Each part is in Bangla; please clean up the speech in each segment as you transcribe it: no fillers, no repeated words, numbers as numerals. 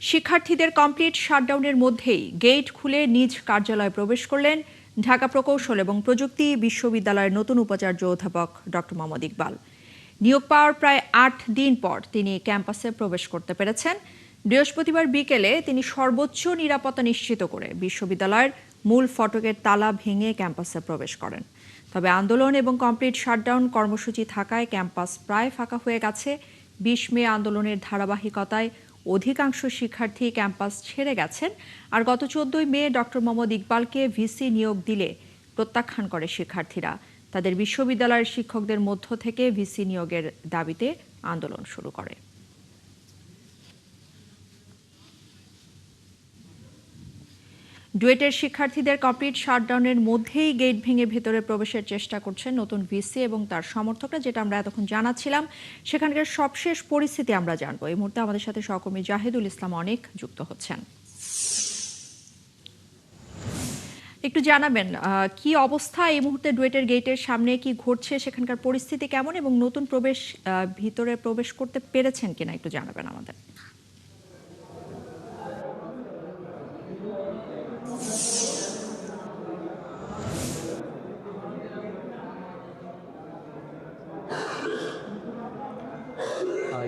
শিক্ষার্থীদের কমপ্লিট শাটডাউনের মধ্যেই গেট খুলে নিজ কার্যালয়ে প্রবেশ করলেন ঢাকা প্রকৌশল এবং প্রযুক্তি বিশ্ববিদ্যালয়ের নতুন উপাচার্য অধ্যাপক ডক্টর মোহাম্মদ ইকবাল। নিয়োগ পাওয়ার প্রায় ৮ দিন পর তিনি ক্যাম্পাসে প্রবেশ করতে পেরেছেন। বৃহস্পতিবার বিকেলে তিনি সর্বোচ্চ নিরাপত্তা নিশ্চিত করে বিশ্ববিদ্যালয়ের মূল ফটকের তালা ভেঙে ক্যাম্পাসে প্রবেশ করেন। তবে আন্দোলন এবং কমপ্লিট শাটডাউন কর্মসূচি থাকায় ক্যাম্পাস প্রায় ফাঁকা হয়ে গেছে। ২০ মে আন্দোলনের ধারাবাহিকতায় অধিকাংশ শিক্ষার্থী ক্যাম্পাস ছেড়ে গেছেন। আর গত ১৪ মে ডক্টর মোহাম্মদ ইকবালকে ভিসি নিয়োগ দিলে প্রত্যাখ্যান করে শিক্ষার্থীরা। তাদের বিশ্ববিদ্যালয়ের শিক্ষকদের মধ্য থেকে ভিসি নিয়োগের দাবিতে আন্দোলন শুরু করে। ডুয়েটের শিক্ষার্থীদের কমপ্লিট শাটডাউনের মধ্যেই গেট ভেঙে ভেতরে প্রবেশের চেষ্টা করছেন নতুন ভিসি এবং তার সমর্থকরা, যেটা আমরা এতক্ষণ জানাচ্ছিলাম। সেখানকার সবশেষ পরিস্থিতি আমরা জানবো। এই মুহূর্তে আমাদের সাথে সহকর্মী জাহিদুল ইসলাম অনেক যুক্ত হচ্ছেন। একটু জানাবেন কি অবস্থা এই মুহূর্তে ডুয়েটের গেটের সামনে, কি ঘটছে, সেখানকার পরিস্থিতি কেমন এবং নতুন ভিতরে প্রবেশ করতে পেরেছেন কিনা একটু জানাবেন আমাদের।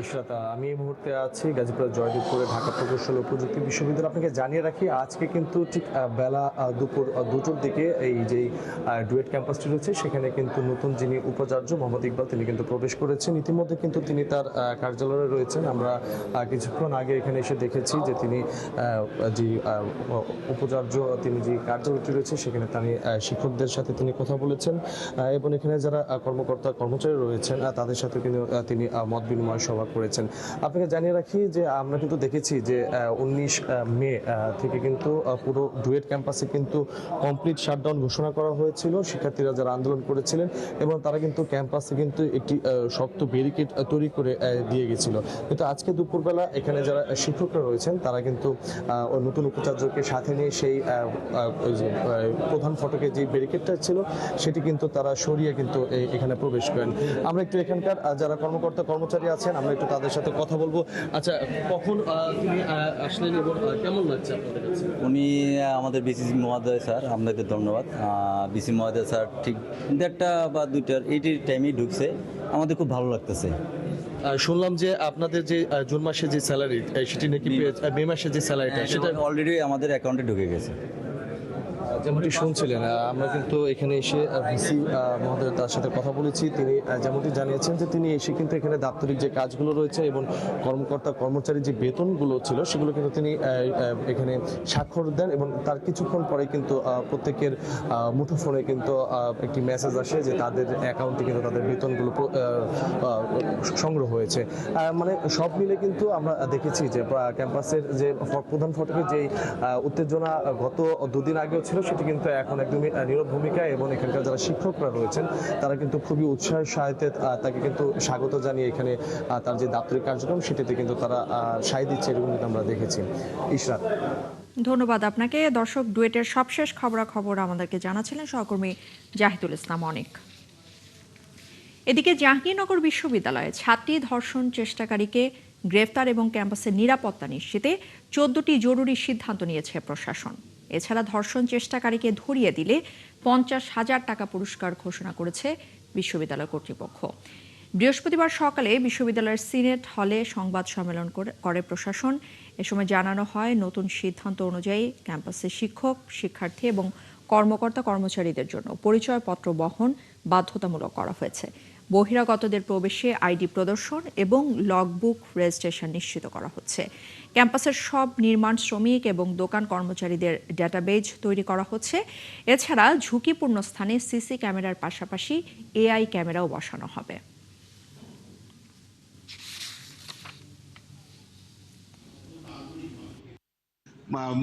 ইশরাত, আমি এই মুহূর্তে আছি গাজীপুরের জয়দেবপুরে ঢাকা প্রকৌশল ও প্রযুক্তি বিশ্ববিদ্যালয়। আপনাকে জানিয়ে রাখি, আজকে কিন্তু ঠিক বেলা দুপুর 2টোর দিকে এই যে ডুয়েট ক্যাম্পাসটি রয়েছে সেখানে কিন্তু নতুন যিনি উপাচার্য মোহাম্মদ ইকবাল তিনি কিন্তু প্রবেশ করেছেন। ইতিমধ্যে কিন্তু তিনি তার কার্যালয়ে রয়েছেন। আমরা কিছুক্ষণ আগে এখানে এসে দেখেছি যে তিনি যে উপাচার্য তিনি যে কার্যালয়টি রয়েছে সেখানে তিনি শিক্ষকদের সাথে তিনি কথা বলেছেন এবং এখানে যারা কর্মকর্তা কর্মচারী রয়েছেন তাদের সাথে কিন্তু তিনি মত বিনিময় সভা করেছেন। আপনাকে জানিয়ে রাখি যে আমরা কিন্তু দেখেছি যে 19 মে থেকে কিন্তু পুরো ডুয়েট ক্যাম্পাসে কিন্তু কমপ্লিট শাটডাউন ঘোষণা করা হয়েছিল। শিক্ষার্থীরা যারা আন্দোলন করেছিলেন এবং তারা কিন্তু ক্যাম্পাসে কিন্তু একটি শক্ত ব্যারিকেড তৈরি করে দিয়ে গেছিল। কিন্তু আজকে দুপুরবেলা এখানে যারা শিক্ষকরা রয়েছেন তারা কিন্তু নতুন উপাচার্যকে সাথে নিয়ে সেই প্রধান ফটকে যে ব্যারিকেডটা ছিল সেটি কিন্তু তারা সরিয়ে কিন্তু এখানে প্রবেশ করেন। আমরা একটু এখানকার যারা কর্মকর্তা কর্মচারী আছেন আমরা একটু তাদের সাথে কথা বলবো। আচ্ছা, কখন তিনি আসলেন এবং কেমন লাগছে আপনাদের কাছে? উনি আমাদের বিসিসি মহোদয় স্যার, আপনাকে ধন্যবাদ। বিসি মহোদয় স্যার ঠিক 1:30 বা 2টার এই টাইমেই ঢুকছে, আমাদের খুব ভালো লাগতেছে। শুনলাম যে আপনাদের যে জুন মাসে যে স্যালারি সেটি নাকি মে মাসে যে স্যালারিটা সেটা অলরেডি আমাদের অ্যাকাউন্টে ঢুকে গেছে। যেমনটি শুনছিলেন, আমরা কিন্তু এখানে এসে ভিসি মহোদয় তার সাথে কথা বলেছি। তিনি যেমনটি জানিয়েছেন যে তিনি এসে কিন্তু এখানে দাপ্তরিক যে কাজগুলো রয়েছে এবং কর্মকর্তা কর্মচারী যে বেতনগুলো ছিল সেগুলো কিন্তু তিনি এখানে স্বাক্ষর দেন এবং তার কিছুক্ষণ পরে কিন্তু প্রত্যেকের মুঠোফোনে কিন্তু একটি মেসেজ আসে যে তাদের অ্যাকাউন্টে কিন্তু তাদের বেতনগুলো সংগ্রহ হয়েছে। মানে সব মিলে কিন্তু আমরা দেখেছি যে ক্যাম্পাসের যে প্রধান ফটকে যে উত্তেজনা গত 2 দিন আগেও ছিল সেটি কিন্তু এখন একদমই নীরব ভূমিকা এবং এখানকার যারা শিক্ষকরা রয়েছেন তারা কিন্তু খুবই উৎসাহের সাথে তাকে কিন্তু স্বাগত জানিয়ে এখানে তার যে দাপ্তরিক কার্যক্রম সেটিতে কিন্তু তারা সায় দিচ্ছে, এরকম কিন্তু আমরা দেখেছি। ইশরাত, ধন্যবাদ আপনাকে। দর্শক, ডুয়েটের সবশেষ খবরাখবর আমাদেরকে জানাচ্ছিলেন সহকর্মী জাহিদুল ইসলাম অনেক। এদিকে জাহাঙ্গীরনগর বিশ্ববিদ্যালয়ে ছাত্রী ধর্ষণ চেষ্টাকারীকে গ্রেফতার এবং ক্যাম্পাসের নিরাপত্তা নিশ্চিতে 14টি জরুরি সিদ্ধান্ত নিয়েছে প্রশাসন। এছাড়া ধর্ষণ চেষ্টাকারীকে ধরিয়ে দিলে 50,000 টাকা পুরস্কার ঘোষণা করেছে বিশ্ববিদ্যালয় কর্তৃপক্ষ। বৃহস্পতিবার সকালে বিশ্ববিদ্যালয়ের সিনেট হলে সংবাদ সম্মেলন করে প্রশাসন। এ সময় জানানো হয়, নতুন সিদ্ধান্ত অনুযায়ী ক্যাম্পাসে শিক্ষক, শিক্ষার্থী এবং কর্মকর্তা কর্মচারীদের জন্য পরিচয়পত্র বহন বাধ্যতামূলক করা হয়েছে। বহিরাগতদের প্রবেশে আইডি প্রদর্শন এবং লগবুক রেজিস্ট্রেশন নিশ্চিত করা হচ্ছে। ক্যাম্পাসের সব নির্মাণ শ্রমিক এবং দোকান কর্মচারীদের ডেটাবেজ তৈরি করা হচ্ছে। এছাড়া ঝুঁকিপূর্ণ স্থানে সিসি ক্যামেরার পাশাপাশি এআই ক্যামেরাও বসানো হবে।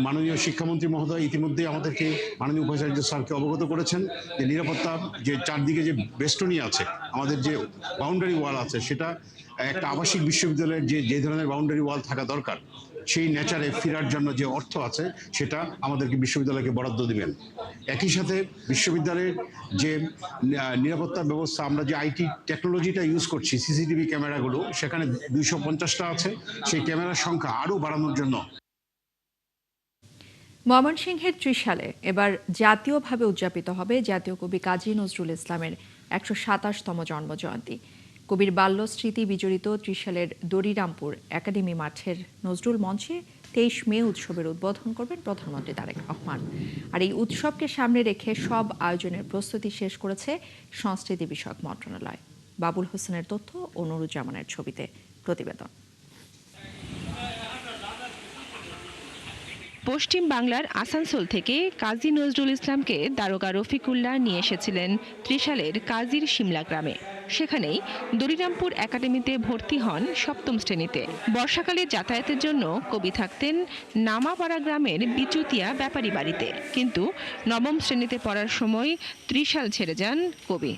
মাননীয় শিক্ষামন্ত্রী মহোদয় ইতিমধ্যে আমাদেরকে মাননীয় উপাচার্য স্যারকে অবগত করেছেন যে নিরাপত্তার যে চারদিকে যে বেষ্টনী আছে, আমাদের যে বাউন্ডারি ওয়াল আছে, সেটা একটা আবাসিক বিশ্ববিদ্যালয়ের যে ধরনের বাউন্ডারি ওয়াল থাকা দরকার সেই নেচারে ফেরার জন্য যে অর্থ আছে সেটা আমাদেরকে বিশ্ববিদ্যালয়কে বরাদ্দ দিবেন। একই সাথে বিশ্ববিদ্যালয়ের যে নিরাপত্তা ব্যবস্থা, আমরা যে আইটি টেকনোলজিটা ইউজ করছি, সিসিটিভি ক্যামেরাগুলো সেখানে 250টা আছে, সেই ক্যামেরার সংখ্যা আরও বাড়ানোর জন্য। ময়মনসিংহের ত্রিশালে এবার জাতীয়ভাবে উদযাপিত হবে জাতীয় কবি কাজী নজরুল ইসলামের 127তম জন্মজয়ন্তী। কবির বাল্য স্মৃতি বিজড়িত ত্রিশালের দড়িরামপুর একাডেমি মাঠের নজরুল মঞ্চে 23 মে উৎসবের উদ্বোধন করবেন প্রধানমন্ত্রী তারেক রহমান। আর এই উৎসবকে সামনে রেখে সব আয়োজনের প্রস্তুতি শেষ করেছে সংস্কৃতি বিষয়ক মন্ত্রণালয়। বাবুল হোসেনের তথ্য ও নুরুজ্জামানের ছবিতে প্রতিবেদন। পশ্চিম বাংলার আসানসোল থেকে কাজী নজরুল ইসলামকে দারোগা রফিকুল্লাহ নিয়ে এসেছিলেন ত্রিশালের কাজীর শিমলা গ্রামে। সেখানেই দড়িরামপুর একাডেমিতে ভর্তি হন 7ম শ্রেণীতে। বর্ষাকালে যাতায়াতের জন্য কবি থাকতেন নামাপাড়া গ্রামের বিচুতিয়া ব্যাপারী বাড়িতে, কিন্তু 9ম শ্রেণীতে পড়ার সময় ত্রিশাল ছেড়ে যান কবি।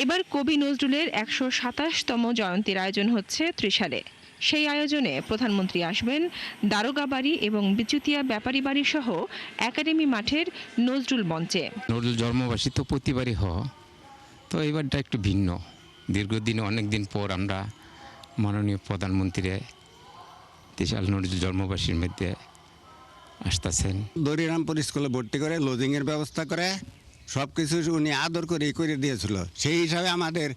এবার কবি নজরুলের 127তম জয়ন্তীর আয়োজন হচ্ছে ত্রিশালে। সেই আয়োজনে প্রধানমন্ত্রী আসবেন দারোগাবাড়ি এবং বিচুতিয়া ব্যাপারী বাড়ি সহ একাডেমি মাঠের নজরুল মঞ্চে। নজরুল জন্মবার্ষিকী তো প্রতিবারই হয়, তো এবারটা একটু ভিন্ন। দীর্ঘদিন অনেকদিন পর আমরা মাননীয় প্রধানমন্ত্রী ত্রিশাল নজরুল জন্মবার্ষিকীর মধ্যে আসতেছেন। দড়িরামপুর স্কুলে ভর্তি করে লজিংয়ের ব্যবস্থা করে সব কিছু উনি আদর করে দিয়েছিল। সেই হিসাবে আমাদের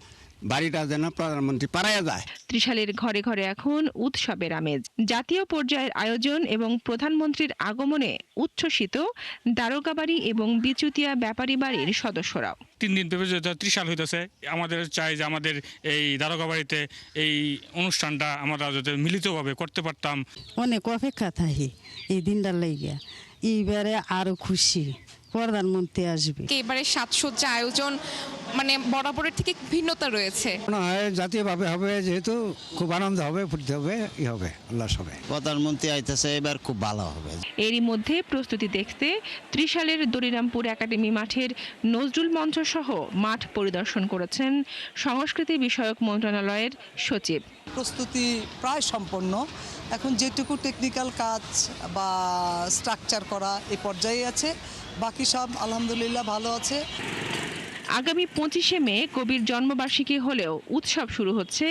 বাড়িটা যেন প্রধানমন্ত্রী পাড়ায় যায়। ত্রিশালের ঘরে ঘরে এখন উৎসবের আমেজ। জাতীয় পর্যায়ের আয়োজন এবং প্রধানমন্ত্রীর আগমনে উচ্ছ্বসিত দারোগাবাড়ি এবং বিচুতিয়া ব্যাপারী বাড়ির সদস্যরাও। 3 দিন ব্যাপী ত্রিশাল হইতেছে, আমাদের চাই যে আমাদের এই দারোগাবাড়িতে এই অনুষ্ঠানটা আমরা যাতে মিলিতভাবে করতে পারতাম। অনেক অপেক্ষা থাকি এই দিনটার লাইগা, এইবারে আরো খুশি প্রধানমন্ত্রী আসবে। এবারে সাজসজ্জা আয়োজন মানে বরাবরের থেকে ভিন্নতা রয়েছে। মনে হয় জাতীয়ভাবে হবে, যেহেতু খুব আনন্দ হবে, ফুর্তি হবে, হবে উল্লাস হবে। প্রধানমন্ত্রী আইতেছে, এবার খুব ভালো হবে। এরই মধ্যে প্রস্তুতি দেখতে ত্রিশালের দড়িরামপুর একাডেমি মাঠের নজরুল মঞ্চ সহ মাঠ পরিদর্শন করেছেন সংস্কৃতি বিষয়ক মন্ত্রণালয়ের সচিব। প্রস্তুতি প্রায় সম্পন্ন। এখন যেটুকু টেকনিক্যাল কাজ বা স্ট্রাকচার করা এই পর্যায়ে আছে, বাকি সব আলহামদুলিল্লাহ ভালো আছে। আগামী 25শে মে কবির জন্মবার্ষিকী হলেও উৎসব শুরু হচ্ছে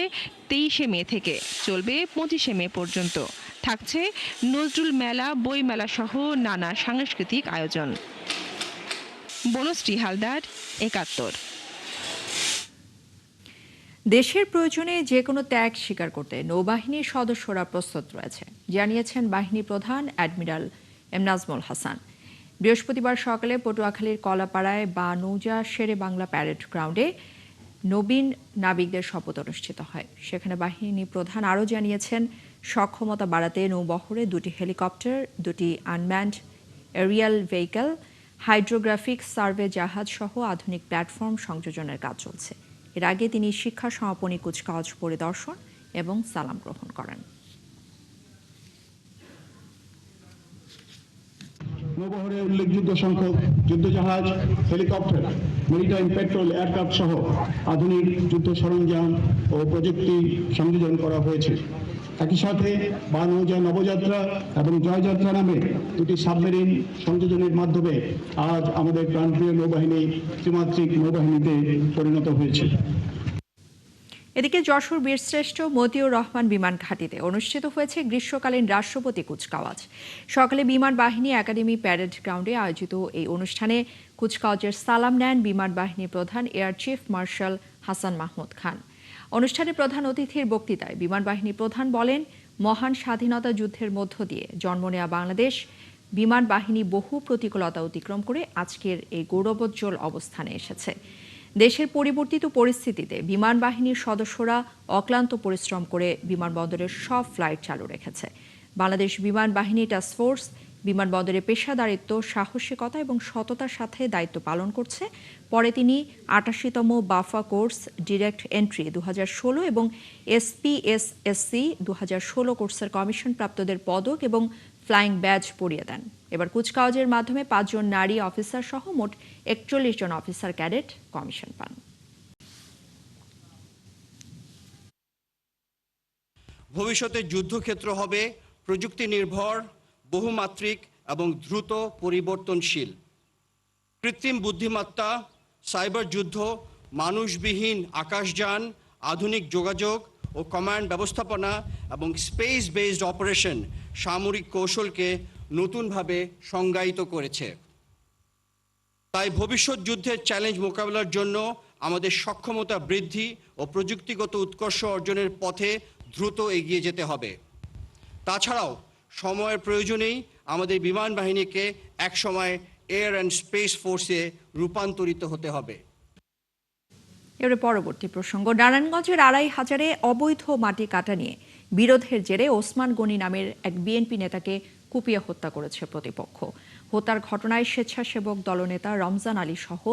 23শে মে থেকে, চলবে 25শে মে পর্যন্ত। থাকছে নজরুল মেলা, বই মেলা সহ নানা সাংস্কৃতিক আয়োজন। বনশ্রী হালদার, ৭১। দেশের প্রয়োজনে যে কোনো ত্যাগ স্বীকার করতে নৌবাহিনীর সদস্যরা প্রস্তুত রয়েছে, জানিয়েছেন বাহিনী প্রধান অ্যাডমিরাল এম নাজমুল হাসান। বৃহস্পতিবার সকালে পটুয়াখালীর কলাপাড়ায় বা নৌজা শেরে বাংলা প্যারেড গ্রাউন্ডে নবীন নাবিকদের শপথ অনুষ্ঠিত হয়। সেখানে বাহিনী প্রধান আরও জানিয়েছেন, সক্ষমতা বাড়াতে নৌবহরে 2টি হেলিকপ্টার, 2টি unmanned aerial vehicle, hydrographic survey জাহাজ সহ আধুনিক প্ল্যাটফর্ম সংযোজনের কাজ চলছে। এর আগে তিনি শিক্ষা সমাপনী কুচকাওয়াজ পরিদর্শন এবং সালাম গ্রহণ করেন। নৌবহরে উল্লেখযোগ্য সংখ্যক যুদ্ধজাহাজ, হেলিকপ্টার, মেরিটাইম পেট্রোল এয়ারক্রাফট সহ আধুনিক যুদ্ধ সরঞ্জাম ও প্রযুক্তি সংযোজন করা হয়েছে। একই সাথে বানৌজা নবযাত্রা এবং জয়যাত্রা নামে 2টি সাবমেরিন সংযোজনের মাধ্যমে আজ আমাদের প্রাণপ্রিয় নৌবাহিনী ত্রিমাত্রিক নৌবাহিনীতে পরিণত হয়েছে। এদিকে যশোর বীরশ্রেষ্ঠ মতিউর রহমান বিমান ঘাঁটিতে অনুষ্ঠিত হয়েছে গ্রীষ্মকালীন রাষ্ট্রপতি কুচকাওয়াজ। সকালে বিমান বাহিনী একাডেমি প্যারেড গ্রাউন্ডে আয়োজিত এই অনুষ্ঠানে কুচকাওয়াজের সালাম নেন বিমান বাহিনী প্রধান air chief marshal Hasan Mahmud Khan. অনুষ্ঠানে প্রধান অতিথির বক্তৃতায় বিমান বাহিনী প্রধান বলেন, মহান স্বাধীনতা যুদ্ধের মধ্য দিয়ে জন্ম নেওয়া বাংলাদেশ বিমান বাহিনী বহু প্রতিকূলতা অতিক্রম করে আজকের এই গৌরবোজ্জ্বল অবস্থানে এসেছে। দেশের পরিবর্তিত পরিস্থিতিতে বিমান বাহিনীর সদস্যরা অক্লান্ত পরিশ্রম করে বিমানবন্দরের সব ফ্লাইট চালু রেখেছে। বাংলাদেশ বিমান বাহিনী টাস্কফোর্স বিমানবন্দরে পেশাদারিত্ব, সাহসিকতা এবং সততার সাথে দায়িত্ব পালন করছে। পরে তিনি ৮৮তম বাফা কোর্স ডিরেক্ট এন্ট্রি 2016 এবং SPSSC 2016 কোর্সের কমিশন প্রাপ্তদের পদক এবং ফ্লাইং ব্যাজ পরিয়ে দেন। এবার কুচকাওয়াজের মাধ্যমে 5 জন নারী অফিসার সহ মোট 41 জন অফিসার ক্যাডেট কমিশন পান। ভবিষ্যতে যুদ্ধক্ষেত্র হবে প্রযুক্তি নির্ভর, বহুমাত্রিক এবং দ্রুত পরিবর্তনশীল। কৃত্রিম বুদ্ধিমত্তা, সাইবার যুদ্ধ, মানুষবিহীন আকাশযান, আধুনিক যোগাযোগ ও কমান্ড ব্যবস্থাপনা এবং স্পেস বেসড অপারেশন সামরিক কৌশলকে নতুনভাবে সংজ্ঞায়িত করেছে। তাই ভবিষ্যৎ যুদ্ধের চ্যালেঞ্জ মোকাবেলার জন্য আমাদের সক্ষমতা বৃদ্ধি ও প্রযুক্তিগত উৎকর্ষ অর্জনের পথে দ্রুত এগিয়ে যেতে হবে। তাছাড়াও সময়ের প্রয়োজনেই আমাদের বিমান বাহিনীকে একসময় এয়ার অ্যান্ড স্পেস ফোর্সে রূপান্তরিত হতে হবে। এবারে পরবর্তী প্রসঙ্গ, নারায়ণগঞ্জের ২৫০০ অবৈধ মাটি কাটা নিয়ে বিরোধের জেরে ওসমান গনি নামের এক বিএনপি নেতাকে কুপিয়ে হত্যা করেছে প্রতিপক্ষ। হত্যার ঘটনায় স্বেচ্ছাসেবক দলনেতা রমজান আলী সহ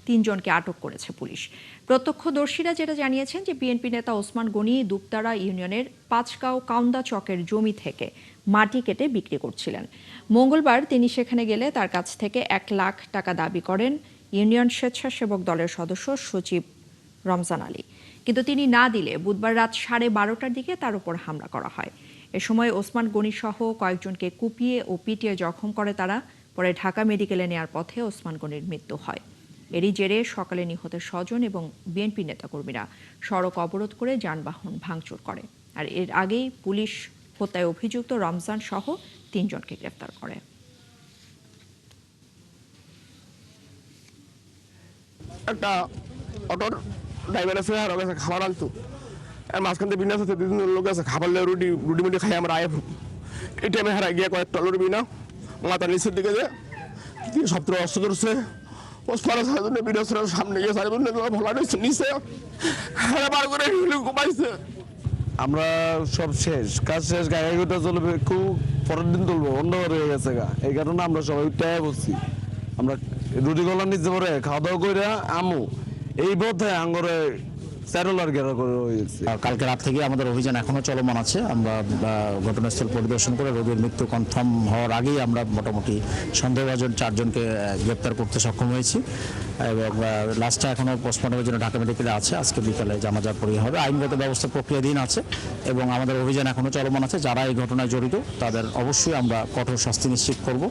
৩ জনকে আটক করেছে পুলিশ। প্রত্যক্ষদর্শীরা যেটা জানিয়েছেন যে বিএনপি নেতা ওসমান গনি দুপতারা ইউনিয়নের পাঁচগাঁও কাউন্দা চকের জমি থেকে মাটি কেটে বিক্রি করছিলেন। মঙ্গলবার তিনি সেখানে গেলে তার কাছ থেকে ১ লাখ টাকা দাবি করেন ইউনিয়ন স্বেচ্ছাসেবক দলের সদস্য সচিব রমজান আলী, কিন্তু তিনি না দিলে বুধবার রাত 12:30টার দিকে তার উপর হামলা করা হয়। এ সময় ওসমান গনি সহ কয়েকজনকে কুপিয়ে ও পিটিয়ে জখম করে তারা। পরে ঢাকা মেডিকেলে নেয়ার পথে ওসমান গনির মৃত্যু হয়। এরই জেরে সকালে নিহতের স্বজন এবং বিএনপি নেতাকর্মীরা সড়ক অবরোধ করে যানবাহন ভাঙচুর করে। আর এর আগেই পুলিশ হত্যায় অভিযুক্ত রমজান সহ ৩ জনকে গ্রেফতার করে। একটা অটোর ড্রাইভার আছে আর ওকে খাবার আনতো, আর মাঝখান থেকে বিন্যাস আছে ২ লোক আছে খাবার রুটি মুটি খাই আমরা আয়। এই টাইমে হারা গিয়ে কয়েকটা লোক বিনা মাথার নিচের দিকে যে সপ্তাহ অস্ত্র ধরছে সামনে গিয়ে ভোলা নিচে বার করে ঘুমাইছে। আমরা সব শেষ, কাজ শেষ, গাড়িটা চলবে খুব পরের দিন তুলবো, অন্ধকার হয়ে গেছে গা। এই কারণে আমরা সবাই উঠে বসছি। আমরা রুটি গলা নিচে পরে খাওয়া দাওয়া করে আমু এই পথে আঙ্গরে স্যারোলার ঘেরা করে হয়েছে। কালকে রাত থেকে আমাদের অভিযান এখনো চলমান আছে। আমরা ঘটনাস্থল পরিদর্শন করে রোগীর মৃত্যু কনফার্ম হওয়ার আগেই আমরা মোটামুটি সন্দেহভাজন 4 জনকে গ্রেপ্তার করতে সক্ষম হয়েছি এবং লাস্টটা এখনো পোস্টমর্টমের জন্য ঢাকা মেডিকেলে আছে। আজকে বিকালে জানাজা পড়িয়ে হবে। আইনগত ব্যবস্থা প্রক্রিয়াধীন আছে এবং আমাদের অভিযান এখনো চলমান আছে। যারা এই ঘটনায় জড়িত তাদের অবশ্যই আমরা কঠোর শাস্তি নিশ্চিত করব।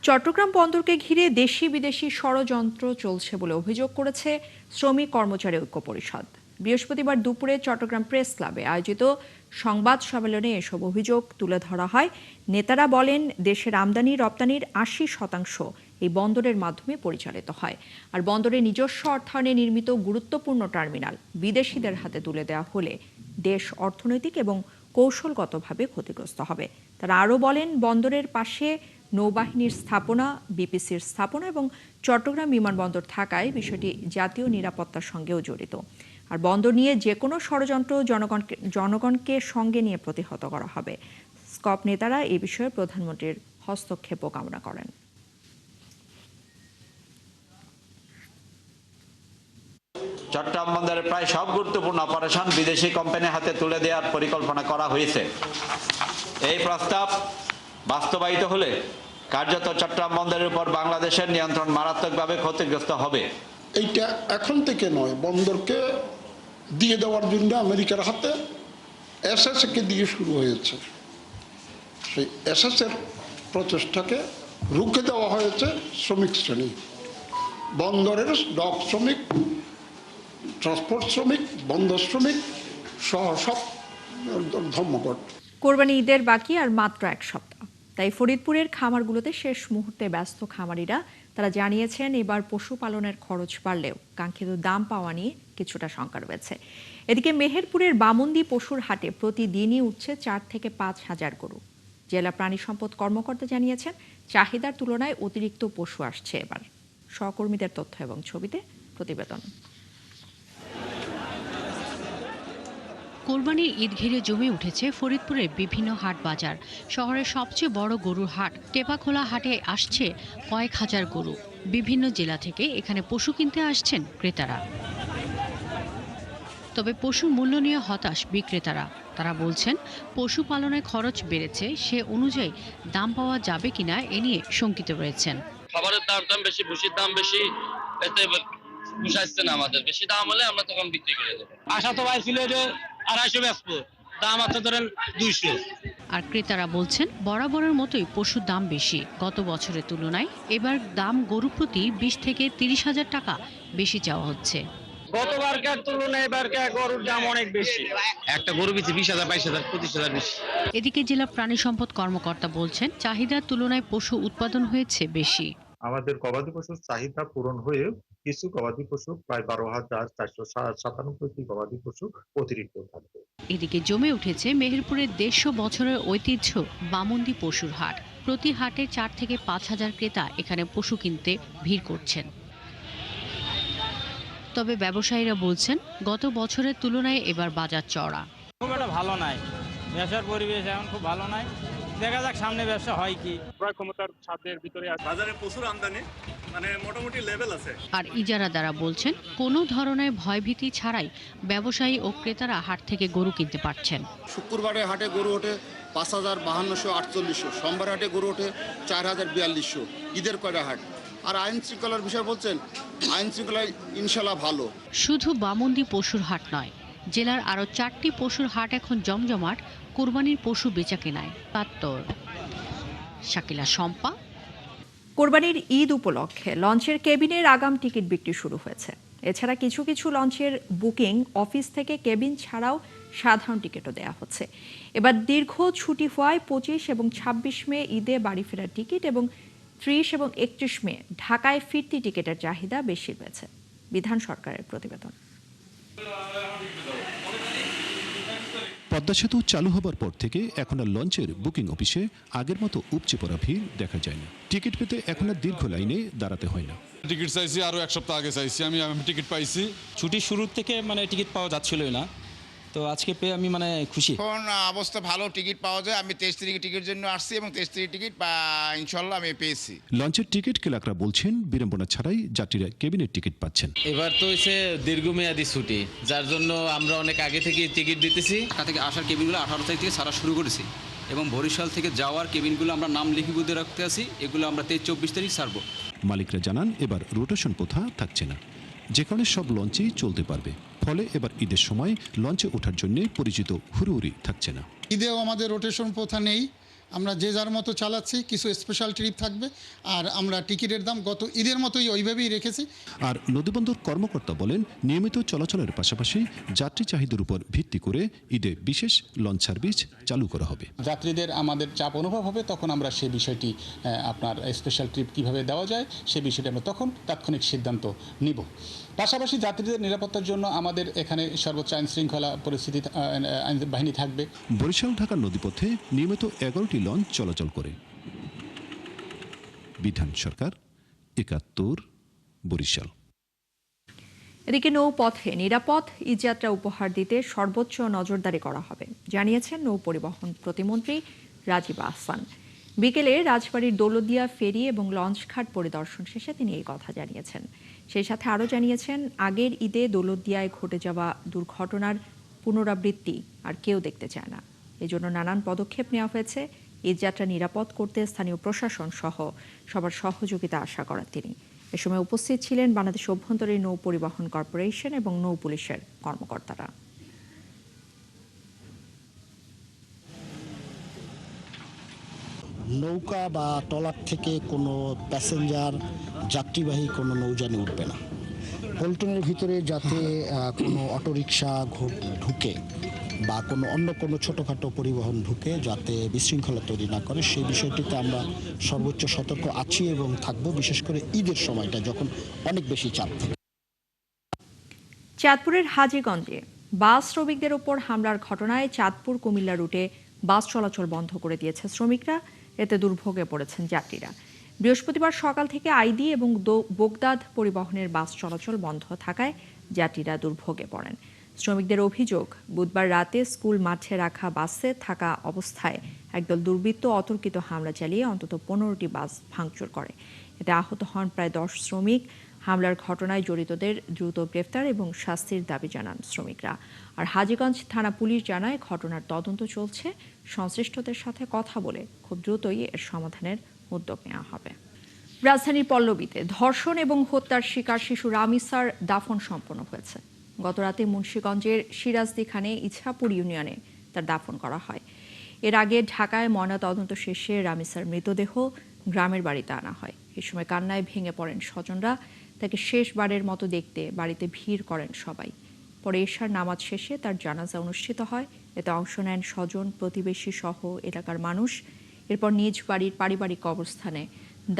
চট্টগ্রাম বন্দরকে ঘিরে দেশি বিদেশি ষড়যন্ত্র চলছে বলে অভিযোগ করেছে শ্রমিক কর্মচারী ঐক্য পরিষদ। বৃহস্পতিবার দুপুরে চট্টগ্রাম প্রেস ক্লাবে আয়োজিত সংবাদ সম্মেলনে এসব অভিযোগ তুলে ধরা হয়। নেতারা বলেন, দেশের আমদানি রপ্তানির ৮০% এই বন্দরের মাধ্যমে পরিচালিত হয়। আর বন্দরে নিজস্ব অর্থায়নে নির্মিত গুরুত্বপূর্ণ টার্মিনাল বিদেশিদের হাতে তুলে দেওয়া হলে দেশ অর্থনৈতিক এবং কৌশলগতভাবে ক্ষতিগ্রস্ত হবে। তারা আরও বলেন, বন্দরের পাশে নৌবাহিনীর স্থাপনা, বিপিসির স্থাপনা এবং চট্টগ্রাম বিমানবন্দর থাকায় বিষয়টি জাতীয় নিরাপত্তার সঙ্গেও জড়িত। আর বন্দর নিয়ে যে কোনো ষড়যন্ত্র জনগণকে সঙ্গে নিয়ে প্রতিহত করা হবে। স্কপ নেতারা এই বিষয়ে প্রধানমন্ত্রীর হস্তক্ষেপও কামনা করেন। চট্টগ্রাম বন্দরের প্রায় সব গুরুত্বপূর্ণ অপারেশন বিদেশি কোম্পানির হাতে তুলে দেওয়ার পরিকল্পনা করা হয়েছে। এই প্রস্তাব বাস্তবায়িত হলে কার্যত চট্টগ্রাম বন্দরের উপর বাংলাদেশের নিয়ন্ত্রণ মারাত্মকভাবে ক্ষতিগ্রস্ত হবে। এইটা এখন থেকে নয়, বন্দরকে দিয়ে দেওয়ার জন্য আমেরিকার হাতে এসএসকে দিয়ে শুরু হয়েছে। সেই এসএসের প্রচেষ্টাকে রুখে দেওয়া হয়েছে শ্রমিক শ্রেণী, বন্দরের ডক শ্রমিক, ট্রান্সপোর্ট শ্রমিক, বন্দর শ্রমিক সহ সব ধর্মঘট। কোরবানি ঈদের বাকি আর মাত্র 1 সপ্তাহ। তাই ফরিদপুরের খামারগুলোতে শেষ মুহূর্তে ব্যস্ত খামারিরা তারা জানিয়েছেন, এবার পশুপালনের খরচ বাড়লেও কাঙ্ক্ষিত দাম পাওয়া নিয়ে কিছুটা শঙ্কা রয়েছে। এদিকে মেহেরপুরের বামুন্দি পশুর হাটে প্রতিদিনই উঠছে 4 থেকে 5 হাজার গরু। জেলা প্রাণী সম্পদ কর্মকর্তা জানিয়েছেন, চাহিদার তুলনায় অতিরিক্ত পশু আসছে এবার। সহকর্মীদের তথ্য এবং ছবিতে প্রতিবেদন। কোরবানির ঈদ ঘিরে জমে উঠেছে ফরিদপুরের বিভিন্ন হাট বাজার। শহরের সবচেয়ে বড় গরুর হাট টেপাখোলা হাটে আসছে কয়েক হাজার গরু। বিভিন্ন জেলা থেকে এখানে পশু কিনতে আসছেন ক্রেতারা। তবে পশুর মূল্য নিয়ে হতাশ বিক্রেতারা। তারা বলছেন, পশুপালনের খরচ বেড়েছে, সে অনুযায়ী দাম পাওয়া যাবে কিনা এ নিয়ে শঙ্কিত রয়েছেন। খাবারের দাম বেশি, ভুসির দাম বেশি, এতে পুষাচ্ছে না আমাদের। বেশি দাম হলে আমরা তখন বিক্রি করে দেবো। আশা তো ভাই ছিল যে 250 বেচবো, দাম আছে ধরেন 200। আর ক্রেতারা বলছেন বরাবরের মতোই পশুর দাম বেশি। গত বছরের তুলনায় এবার দাম গরু প্রতি 20 থেকে 30,000 টাকা বেশি চাওয়া হচ্ছে। গতবারকার তুলনায় এবারকার গরুর দাম অনেক বেশি। একটা গরু বেশি 20,000, 22,000, 25,000 বেশি। এদিকে জেলা প্রাণী সম্পদ কর্মকর্তা বলছেন চাহিদার তুলনায় পশু উৎপাদন হয়েছে বেশি। আমাদের গবাদি পশুর চাহিদা পূরণ হয়ে কিছু গবাদি পশু প্রায় 12,497টি গবাদি পশু অতিরিক্ত থাকবে। এদিকে জমে উঠেছে মেহেরপুরের 150 বছরের ঐতিহ্য বামন্দি পশুর হাট। প্রতি হাটে 4 থেকে 5,000 ক্রেতা এখানে পশু কিনতে ভিড় করছেন। তবে ব্যবসায়ীরা বলছেন গত বছরের তুলনায় এবার বাজার চড়া। খুব একটা ভালো নাই, ব্যবসার পরিবেশ এখন খুব ভালো নাই। দেখা যাক সামনে ব্যবসা হয় কি। ক্রয় ক্ষমতার ছাদের ভিতরে বাজারে প্রচুর আমদানি, মানে মোটামুটি লেভেল আছে। আর ইজারাদাররা বলছেন কোনো ধরনের ভয়ভীতি ছাড়াই ব্যবসায়ী ও ক্রেতারা হাট থেকে গরু কিনতে পারছেন। শুক্রবারে হাটে গরু ওঠে 5,548, সোমবার হাটে গরু ওঠে 4,042। ঈদের কয়টা হাট। আর আইন শৃঙ্খলার বিষয় বলছেন, আইন শৃঙ্খলা ইনশাল্লাহ ভালো। শুধু বামন্দি পশুর হাট নয়, জেলার আরও 4টি পশুর হাট এখন জমজমাট কোরবানির পশু বেচা কেনায় পাত্তর। শাকিলা শম্পা। কোরবানির ঈদ উপলক্ষে লঞ্চের কেবিনের আগাম টিকিট বিক্রি শুরু হয়েছে। এছাড়া কিছু কিছু লঞ্চের বুকিং অফিস থেকে কেবিন ছাড়াও সাধারণ টিকিটও দেওয়া হচ্ছে। এবার দীর্ঘ ছুটি হওয়ায় 25 এবং 26 মে ঈদে বাড়ি ফেরার টিকিট এবং 30 এবং 31 মে ঢাকায় ফিরতি টিকিটের চাহিদা বেশি রয়েছে। বিধান সরকারের প্রতিবেদন। পদ্মা সেতু চালু হবার পর থেকে এখন আর লঞ্চের বুকিং অফিসে আগের মতো উপচে পড়া ভিড় দেখা যায় না। টিকিট পেতে এখন আর দীর্ঘ লাইনে দাঁড়াতে হয় না। টিকিট চাইছি, আরো 1 সপ্তাহ আগে চাইছি, আমি টিকিট পাইছি। ছুটির শুরুর থেকে টিকিট পাওয়া যাচ্ছিলই না, তো আজকে পেয়ে আমি খুশি। এখন অবস্থা ভালো, টিকিট পাওয়া যায়। আমি 23 তারিখে টিকিটের জন্য আসছি এবং 23 তারিখ টিকিট ইনশাল্লাহ আমি পেয়েছি। লঞ্চের টিকিট ক্লার্করা বলছেন বিড়ম্বনা ছাড়াই যাত্রীরা কেবিনের টিকিট পাচ্ছেন। এবার তো হচ্ছে দীর্ঘমেয়াদী ছুটি, যার জন্য আমরা অনেক আগে থেকে টিকিট দিতেছি। ঢাকা থেকে আসার কেবিনগুলো 18 তারিখ থেকে ছাড়া শুরু করেছি এবং বরিশাল থেকে যাওয়ার কেবিনগুলো আমরা নাম লিপিবদ্ধ রাখতে আছি। এগুলো আমরা 23-24 তারিখ ছাড়বো। মালিকরা জানান এবার রোটেশন প্রথা থাকছে না, যে কারণে সব লঞ্চেই চলতে পারবে। ফলে এবার ঈদের সময় লঞ্চে ওঠার জন্য পরিচিত হুড়োহুড়ি থাকছে না। ঈদেও আমাদের রোটেশন প্রথা নেই, আমরা যে যার মতো চালাচ্ছি। কিছু স্পেশাল ট্রিপ থাকবে আর আমরা টিকিটের দাম গত ঈদের মতোই ওইভাবেই রেখেছি। আর নদীবন্দর কর্মকর্তা বলেন নিয়মিত চলাচলের পাশাপাশি যাত্রী চাহিদার উপর ভিত্তি করে ঈদে বিশেষ লঞ্চ সার্ভিস চালু করা হবে। যাত্রীদের আমাদের চাপ অনুভব হবে, তখন আমরা সেই বিষয়টি আপনার স্পেশাল ট্রিপ কিভাবে দেওয়া যায় সেই বিষয়টি আমরা তখন তাৎক্ষণিক সিদ্ধান্ত নিব। পাশাপাশি যাত্রীদের নিরাপত্তার জন্য আমাদের এখানে সর্বোচ্চ আইন শৃঙ্খলা পরিস্থিতি আইন বাহিনী থাকবে। বরিশাল ঢাকা নদীপথে নিয়মিত 11টি লঞ্চ চলাচল করে। বিধান সরকার, 71, বরিশাল। এদিকে নৌপথে নিরাপদ ঈদযাত্রা উপহার দিতে সর্বোচ্চ নজরদারি করা হবে জানিয়েছেন নৌ পরিবহন প্রতিমন্ত্রী রাজীব আহসান। বিকেলে রাজবাড়ীর দৌলতদিয়া ফেরি এবং লঞ্চঘাট পরিদর্শন শেষে তিনি এই কথা জানিয়েছেন। সেই সাথে আরও জানিয়েছেন আগের ঈদে দৌলতদিয়ায় ঘটে যাওয়া দুর্ঘটনার পুনরাবৃত্তি আর কেউ দেখতে চায় না। এজন্য নানান পদক্ষেপ নেওয়া হয়েছে। ঈদযাত্রা নিরাপদ করতে স্থানীয় প্রশাসন সহ সবার সহযোগিতা আশা করেন তিনি। এ সময় উপস্থিত ছিলেন বাংলাদেশ অভ্যন্তরীণ নৌ পরিবহন কর্পোরেশন এবং নৌ পুলিশের কর্মকর্তারা। নৌকা বা ট্রলার থেকে কোনো প্যাসেঞ্জার যাত্রীবাহী কোনো নৌযানে উঠবে না। পল্টনের ভিতরে যাতে কোনো অটোরিকশা ঢুকে বা অন্য কোনো ছোটোখাটো পরিবহন ঢুকে যাতে বিশৃঙ্খলা তৈরি না করে, সেই বিষয়টিতে আমরা সর্বোচ্চ সতর্ক আছি এবং থাকবো, বিশেষ করে ঈদের সময়টা যখন অনেক বেশি চাপ থাকে। চাঁদপুরের হাজীগঞ্জে বাস শ্রমিকদের ওপর হামলার ঘটনায় চাঁদপুর কুমিল্লা রুটে বাস চলাচল বন্ধ করে দিয়েছে শ্রমিকরা। এতে দুর্ভোগে পড়েছেন যাত্রীরা। বৃহস্পতিবার সকাল থেকে আইডি এবং বোগদাদ পরিবহনের বাস চলাচল বন্ধ থাকায় যাত্রীরা দুর্ভোগে পড়েন। শ্রমিকদের অভিযোগ, বুধবার রাতে স্কুল মাঠে রাখা বাসে থাকা অবস্থায় একদল দুর্বৃত্ত অতর্কিত হামলা চালিয়ে অন্তত 15টি বাস ভাঙচুর করে। এতে আহত হন প্রায় 10 শ্রমিক। হামলার ঘটনায় জড়িতদের দ্রুত গ্রেফতার এবং শাস্তির দাবি জানান শ্রমিকরা। আর হাজীগঞ্জ থানা পুলিশ জানায় ঘটনার তদন্ত চলছে। সংশ্লিষ্টদের সাথে কথা বলে খুব দ্রুতই এর সমাধানের উদ্যোগ নেওয়া হবে। রাজধানীর পল্লবীতে ধর্ষণ এবং হত্যার শিকার শিশু রামিসার দাফন সম্পন্ন হয়েছে। গতরাতে মুন্সিগঞ্জের সিরাজদি খানে ইছাপুর ইউনিয়নে তার দাফন করা হয়। এর আগে ঢাকায় ময়নাতদন্ত শেষে রামিসার মৃতদেহ গ্রামের বাড়িতে আনা হয়। এ সময় কান্নায় ভেঙে পড়েন স্বজনরা। তাকে শেষবারের মতো দেখতে বাড়িতে ভিড় করেন সবাই। পরে এশার নামাজ শেষে তার জানাজা অনুষ্ঠিত হয়। এতে অংশ নেন স্বজন, প্রতিবেশী সহ এলাকার মানুষ। এরপর নিজ বাড়ির পারিবারিক কবরস্থানে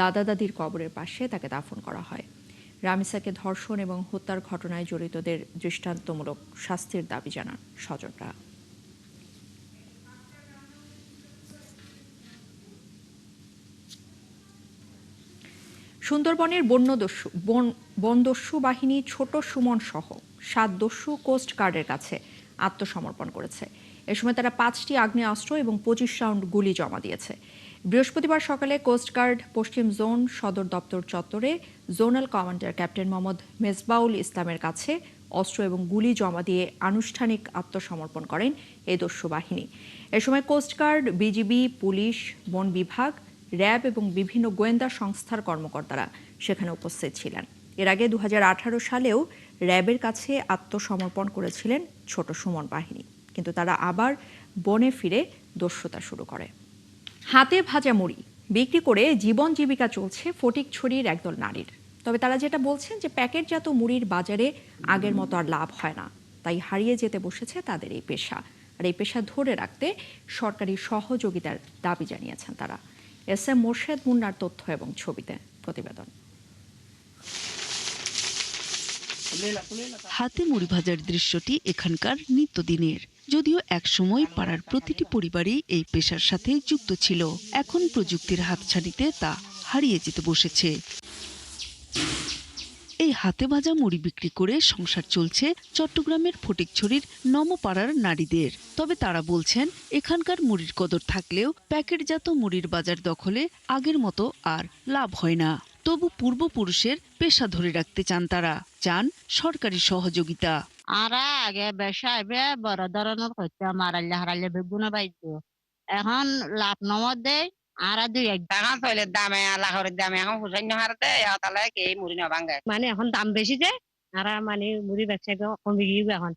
দাদা দাদির কবরের পাশে তাকে দাফন করা হয়। রামিসাকে ধর্ষণ এবং হত্যার ঘটনায় জড়িতদের দৃষ্টান্তমূলক শাস্তির দাবি জানান স্বজনরা। সুন্দরবনের বনদস্যু বাহিনী ছোট সুমন সহ 7 দস্যু কোস্ট গার্ডের কাছে আত্মসমর্পণ করেছে। এ সময় তারা 5টি আগ্নেয়াস্ত্র এবং 25 রাউন্ড গুলি জমা দিয়েছে। বৃহস্পতিবার সকালে কোস্টগার্ড পশ্চিম জোন সদর দপ্তর চত্বরে zonal commander captain Mohammad Mejbaul ইসলামের কাছে অস্ত্র এবং গুলি জমা দিয়ে আনুষ্ঠানিক আত্মসমর্পণ করেন এই দস্যু বাহিনী। এ সময় কোস্টগার্ড, বিজিবি, পুলিশ, বন বিভাগ, র্যাব এবং বিভিন্ন গোয়েন্দা সংস্থার কর্মকর্তারা সেখানে উপস্থিত ছিলেন। এর আগে 2018 সালেও র্যাবের কাছে আত্মসমর্পণ করেছিলেন ছোট সুমন বাহিনী, কিন্তু তারা আবার বনে ফিরে দস্যুতা শুরু করে। হাতে ভাজা মুড়ি বিক্রি করে জীবন জীবিকা চলছে ফটিকছড়ির একদল নারীর। তবে তারা যেটা বলছেন যে প্যাকেটজাত মুড়ির বাজারে আগের মতো আর লাভ হয় না, তাই হারিয়ে যেতে বসেছে তাদের এই পেশা। আর এই পেশা ধরে রাখতে সরকারি সহযোগিতার দাবি জানিয়েছেন তারা। এস.এম. মোর্শেদ মুন্নার তথ্য এবং ছবিতে প্রতিবেদন। হাতে মুড়ি ভাজার দৃশ্যটি এখানকার নিত্যদিনের। যদিও একসময় পাড়ার প্রতিটি পরিবারই এই পেশার সাথে যুক্ত ছিল, এখন প্রযুক্তির হাতছানিতে তা হারিয়ে যেতে বসেছে। এই হাতে ভাজা মুড়ি বিক্রি করে সংসার চলছে চট্টগ্রামের ফটিকছড়ির নমপাড়ার নারীদের। তবে তারা বলছেন এখানকার মুড়ির কদর থাকলেও প্যাকেটজাত মুড়ির বাজার দখলে আগের মতো আর লাভ হয় না। তবু পূর্বপুরুষের পেশা ধরে রাখতে চান তারা, চান সরকারি সহযোগিতা। আরা আগে বেশায় বড় ধরনের করতাম, হারাইলে বেগুনা পাইতো, এখন লাভ নমত দেয়। আরা দুই এক টাকা চলে দামে লাহরের দামে এখন হুসাইন হারতে তাহলে কে মুড়ি না ভাঙে, মানে এখন দাম বেশি যে আরা মানে মুড়ি ব্যবসা কমে গিয়ে এখন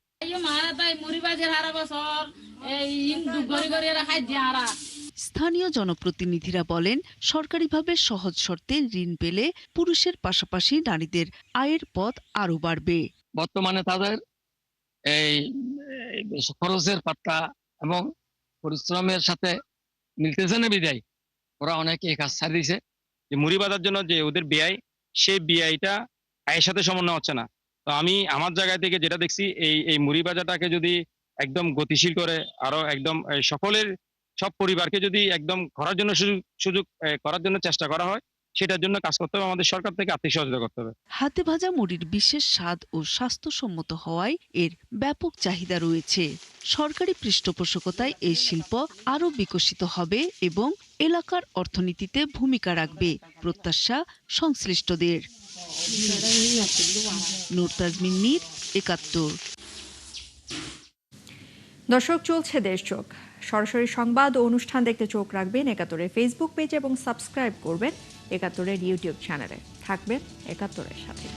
মুড়ি বাজার হারা বছর এই গড়ি গড়ি রাখাই দিয়ে আরা। স্থানীয় জনপ্রতিনিধিরা বলেন সরকারিভাবে সহজ শর্তে ঋণ পেলে পুরুষের পাশাপাশি নারীদের আয়ের পথ আরো বাড়বে। বর্তমানে তাদের এই খরচের পাত্তা এবং পরিশ্রমের সাথে মিলতেছে না বিদায় ওরা অনেকে এই কাজ ছাড় দিয়েছে। যে মুড়ি বাঁধার জন্য যে ওদের ব্যয়, সেই ব্যয়টা আয়ের সাথে সমন্বয় হচ্ছে না। তো আমি আমার জায়গা থেকে যেটা দেখছি, এই মুড়ি বাজারটাকে যদি একদম গতিশীল করে আরো একদম সকলের সব পরিবারকে যদি একদম করার জন্য সুযোগ করার জন্য চেষ্টা করা হয়, সেটার জন্য কাজ করতে হবে, আমাদের সরকার থেকে আর্থিক সহযোগিতা করতে হবে। হাতে ভাজা মুড়ির বিশেষ স্বাদ ও স্বাস্থ্যসম্মত হওয়ায় এর ব্যাপক চাহিদা রয়েছে। সরকারি পৃষ্ঠপোষকতায় এই শিল্প আরও বিকশিত হবে এবং এলাকার অর্থনীতিতে ভূমিকা রাখবে, প্রত্যাশা সংশ্লিষ্টদের। নূর তাজমিন নীর, ৭১। দর্শক, চলছে দেশ চোখ। সরাসরি সংবাদ ও অনুষ্ঠান দেখতে চোখ রাখবেন ৭১-এর ফেসবুক পেজ এবং সাবস্ক্রাইব করবেন ৭১-এর ইউটিউব চ্যানেলে। থাকবেন ৭১-এর সাথে।